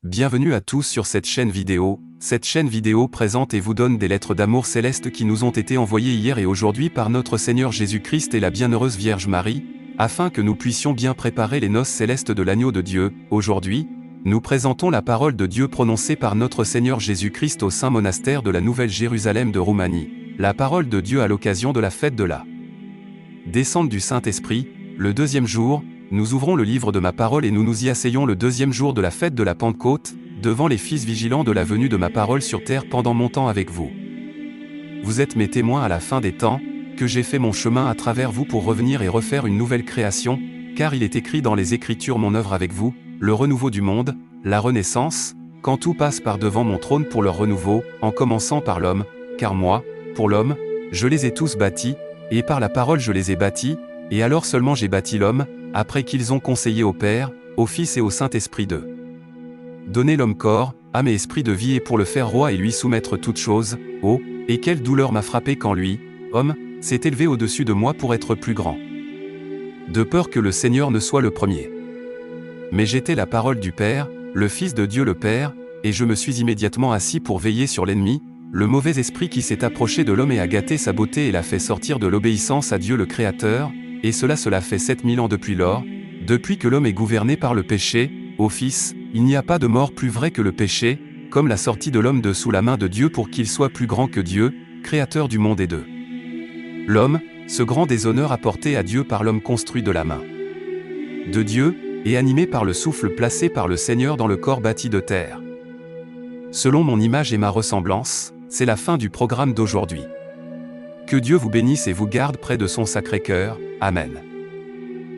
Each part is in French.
Bienvenue à tous sur cette chaîne vidéo. Cette chaîne vidéo présente et vous donne des lettres d'amour céleste qui nous ont été envoyées hier et aujourd'hui par notre Seigneur Jésus-Christ et la bienheureuse Vierge Marie, afin que nous puissions bien préparer les noces célestes de l'agneau de Dieu. Aujourd'hui, nous présentons la parole de Dieu prononcée par notre Seigneur Jésus-Christ au Saint Monastère de la Nouvelle Jérusalem de Roumanie. La parole de Dieu à l'occasion de la fête de la descente du Saint-Esprit, le deuxième jour. Nous ouvrons le livre de ma parole et nous nous y asseyons le deuxième jour de la fête de la Pentecôte, devant les fils vigilants de la venue de ma parole sur terre pendant mon temps avec vous. Vous êtes mes témoins à la fin des temps, que j'ai fait mon chemin à travers vous pour revenir et refaire une nouvelle création, car il est écrit dans les Écritures mon œuvre avec vous, le renouveau du monde, la renaissance, quand tout passe par devant mon trône pour leur renouveau, en commençant par l'homme, car moi, pour l'homme, je les ai tous bâtis, et par la parole je les ai bâtis, et alors seulement j'ai bâti l'homme, après qu'ils ont conseillé au Père, au Fils et au Saint-Esprit de donner l'homme corps, âme et esprit de vie et pour le faire roi et lui soumettre toutes choses. Oh, et quelle douleur m'a frappé quand lui, homme, s'est élevé au-dessus de moi pour être plus grand. De peur que le Seigneur ne soit le premier. Mais j'étais la parole du Père, le Fils de Dieu le Père, et je me suis immédiatement assis pour veiller sur l'ennemi, le mauvais esprit qui s'est approché de l'homme et a gâté sa beauté et l'a fait sortir de l'obéissance à Dieu le Créateur, et cela fait 7000 ans depuis lors, depuis que l'homme est gouverné par le péché. Ô Fils, il n'y a pas de mort plus vraie que le péché, comme la sortie de l'homme de sous la main de Dieu pour qu'il soit plus grand que Dieu, Créateur du monde et de l'homme, ce grand déshonneur apporté à Dieu par l'homme construit de la main de Dieu, et animé par le souffle placé par le Seigneur dans le corps bâti de terre. Selon mon image et ma ressemblance, c'est la fin du programme d'aujourd'hui. Que Dieu vous bénisse et vous garde près de son Sacré-Cœur. Amen.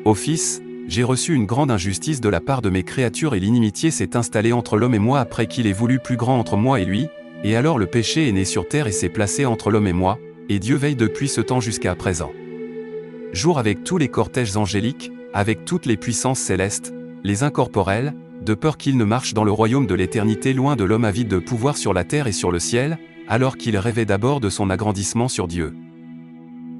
Ô Fils, j'ai reçu une grande injustice de la part de mes créatures et l'inimitié s'est installée entre l'homme et moi après qu'il ait voulu plus grand entre moi et lui, et alors le péché est né sur terre et s'est placé entre l'homme et moi, et Dieu veille depuis ce temps jusqu'à présent. Jour avec tous les cortèges angéliques, avec toutes les puissances célestes, les incorporels, de peur qu'ils ne marchent dans le royaume de l'éternité loin de l'homme avide de pouvoir sur la terre et sur le ciel, alors qu'il rêvait d'abord de son agrandissement sur Dieu.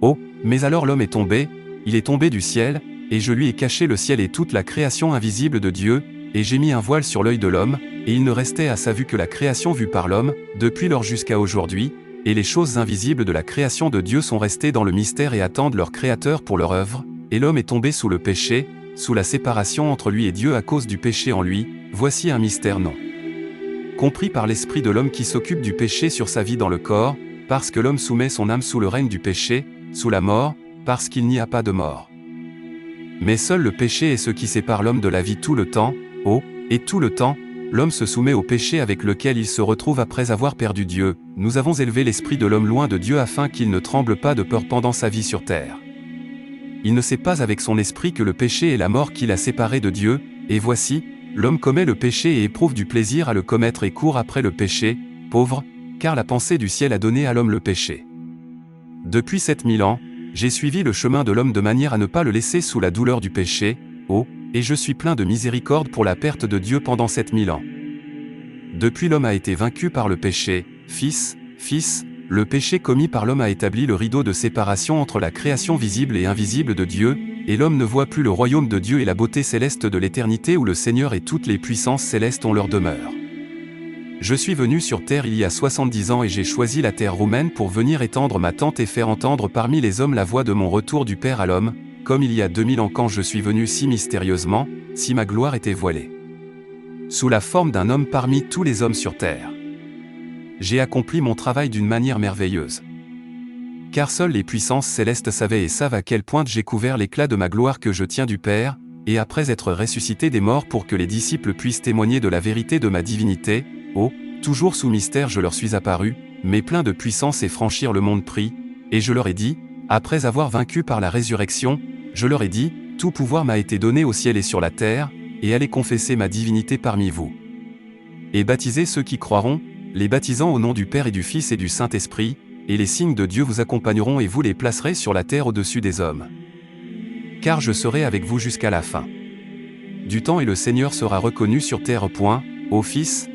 Oh, mais alors l'homme est tombé, il est tombé du ciel, et je lui ai caché le ciel et toute la création invisible de Dieu, et j'ai mis un voile sur l'œil de l'homme, et il ne restait à sa vue que la création vue par l'homme, depuis lors jusqu'à aujourd'hui, et les choses invisibles de la création de Dieu sont restées dans le mystère et attendent leur Créateur pour leur œuvre, et l'homme est tombé sous le péché, sous la séparation entre lui et Dieu à cause du péché en lui. Voici un mystère non compris par l'esprit de l'homme qui s'occupe du péché sur sa vie dans le corps, parce que l'homme soumet son âme sous le règne du péché, sous la mort, parce qu'il n'y a pas de mort. Mais seul le péché est ce qui sépare l'homme de la vie tout le temps. Oh, et tout le temps, l'homme se soumet au péché avec lequel il se retrouve après avoir perdu Dieu. Nous avons élevé l'esprit de l'homme loin de Dieu afin qu'il ne tremble pas de peur pendant sa vie sur terre. Il ne sait pas avec son esprit que le péché est la mort qui l'a séparé de Dieu, et voici, l'homme commet le péché et éprouve du plaisir à le commettre et court après le péché, pauvre, car la pensée du ciel a donné à l'homme le péché. Depuis 7000 ans, j'ai suivi le chemin de l'homme de manière à ne pas le laisser sous la douleur du péché. Oh, et je suis plein de miséricorde pour la perte de Dieu pendant 7000 ans. Depuis l'homme a été vaincu par le péché, Fils, le péché commis par l'homme a établi le rideau de séparation entre la création visible et invisible de Dieu, et l'homme ne voit plus le royaume de Dieu et la beauté céleste de l'éternité où le Seigneur et toutes les puissances célestes ont leur demeure. Je suis venu sur terre il y a 70 ans et j'ai choisi la terre roumaine pour venir étendre ma tente et faire entendre parmi les hommes la voix de mon retour du Père à l'homme, comme il y a 2000 ans quand je suis venu si mystérieusement, si ma gloire était voilée. Sous la forme d'un homme parmi tous les hommes sur terre. J'ai accompli mon travail d'une manière merveilleuse. Car seules les puissances célestes savaient et savent à quel point j'ai couvert l'éclat de ma gloire que je tiens du Père, et après être ressuscité des morts pour que les disciples puissent témoigner de la vérité de ma divinité. Oh, toujours sous mystère je leur suis apparu, mais plein de puissance et franchir le monde pris, et je leur ai dit, après avoir vaincu par la résurrection, je leur ai dit, tout pouvoir m'a été donné au ciel et sur la terre, et allez confesser ma divinité parmi vous. Et baptisez ceux qui croiront, les baptisant au nom du Père et du Fils et du Saint-Esprit, et les signes de Dieu vous accompagneront et vous les placerez sur la terre au-dessus des hommes. Car je serai avec vous jusqu'à la fin du temps et le Seigneur sera reconnu sur terre. Ô Fils,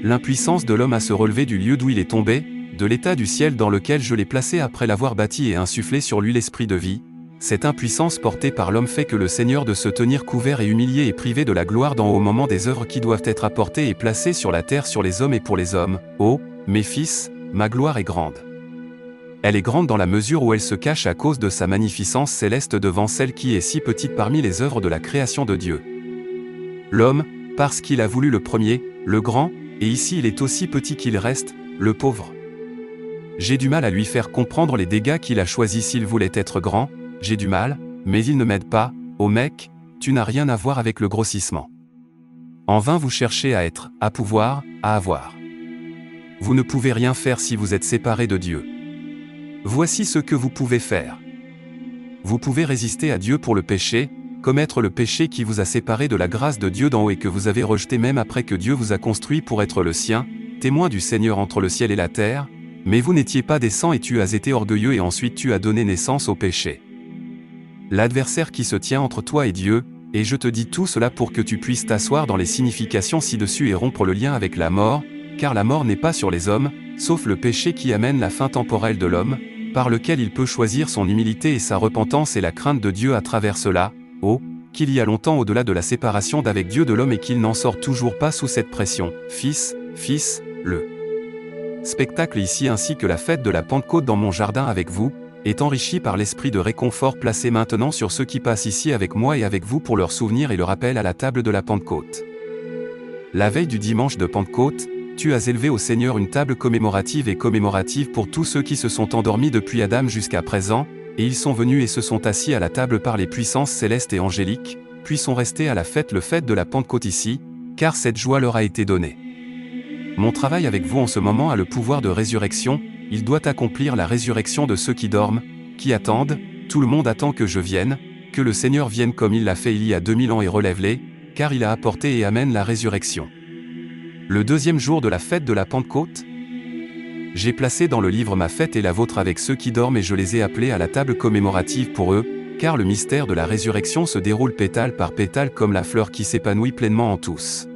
l'impuissance de l'homme à se relever du lieu d'où il est tombé, de l'état du ciel dans lequel je l'ai placé après l'avoir bâti et insufflé sur lui l'esprit de vie, Cette impuissance portée par l'homme fait que le Seigneur de se tenir couvert et humilié et privé de la gloire d'en haut au moment des œuvres qui doivent être apportées et placées sur la terre sur les hommes et pour les hommes. Oh, mes fils, ma gloire est grande. Elle est grande dans la mesure où elle se cache à cause de sa magnificence céleste devant celle qui est si petite parmi les œuvres de la création de Dieu. L'homme, parce qu'il a voulu le premier, le grand, et ici il est aussi petit qu'il reste, le pauvre. J'ai du mal à lui faire comprendre les dégâts qu'il a choisis s'il voulait être grand, j'ai du mal, mais il ne m'aide pas. Oh mec, tu n'as rien à voir avec le grossissement. En vain vous cherchez à être, à pouvoir, à avoir. Vous ne pouvez rien faire si vous êtes séparé de Dieu. Voici ce que vous pouvez faire. Vous pouvez résister à Dieu pour le péché, commettre le péché qui vous a séparé de la grâce de Dieu d'en haut et que vous avez rejeté même après que Dieu vous a construit pour être le sien, témoin du Seigneur entre le ciel et la terre, mais vous n'étiez pas décent et tu as été orgueilleux et ensuite tu as donné naissance au péché. L'adversaire qui se tient entre toi et Dieu, et je te dis tout cela pour que tu puisses t'asseoir dans les significations ci-dessus et rompre le lien avec la mort, car la mort n'est pas sur les hommes, sauf le péché qui amène la fin temporelle de l'homme, par lequel il peut choisir son humilité et sa repentance et la crainte de Dieu à travers cela, oh, qu'il y a longtemps au-delà de la séparation d'avec Dieu de l'homme et qu'il n'en sort toujours pas sous cette pression. Fils, le spectacle ici ainsi que la fête de la Pentecôte dans mon jardin avec vous, est enrichi par l'esprit de réconfort placé maintenant sur ceux qui passent ici avec moi et avec vous pour leur souvenir et le rappel à la table de la Pentecôte. La veille du dimanche de Pentecôte, tu as élevé au Seigneur une table commémorative et commémorative pour tous ceux qui se sont endormis depuis Adam jusqu'à présent, et ils sont venus et se sont assis à la table par les puissances célestes et angéliques, puis sont restés à la fête le fait de la Pentecôte ici, car cette joie leur a été donnée. Mon travail avec vous en ce moment a le pouvoir de résurrection, il doit accomplir la résurrection de ceux qui dorment, qui attendent, tout le monde attend que je vienne, que le Seigneur vienne comme il l'a fait il y a 2000 ans et relève-les, car il a apporté et amène la résurrection. Le deuxième jour de la fête de la Pentecôte, j'ai placé dans le livre ma fête et la vôtre avec ceux qui dorment et je les ai appelés à la table commémorative pour eux, car le mystère de la résurrection se déroule pétale par pétale comme la fleur qui s'épanouit pleinement en tous.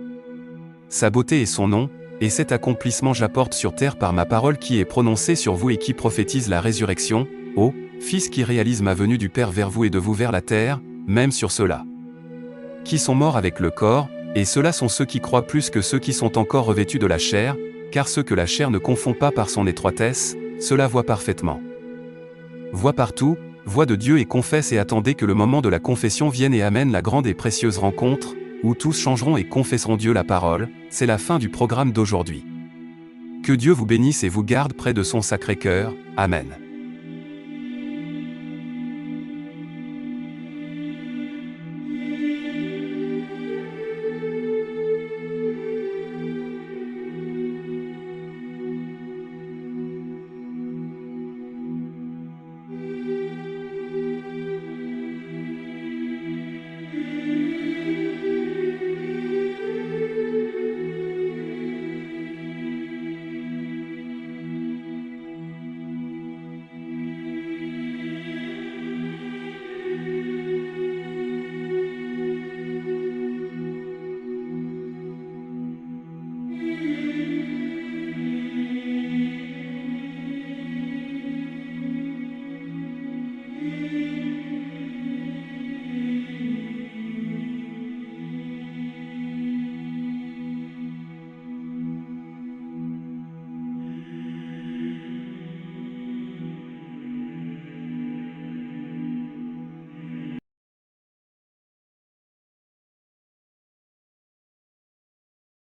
Sa beauté est son nom, et cet accomplissement j'apporte sur terre par ma parole qui est prononcée sur vous et qui prophétise la résurrection, ô Fils qui réalise ma venue du Père vers vous et de vous vers la terre, même sur ceux-là qui sont morts avec le corps, et ceux-là sont ceux qui croient plus que ceux qui sont encore revêtus de la chair, car ceux que la chair ne confond pas par son étroitesse, ceux-là voient parfaitement. Voient partout, voient de Dieu et confessent et attendez que le moment de la confession vienne et amène la grande et précieuse rencontre, où tous changeront et confesseront Dieu la parole, c'est la fin du programme d'aujourd'hui. Que Dieu vous bénisse et vous garde près de son Sacré-Cœur, Amen.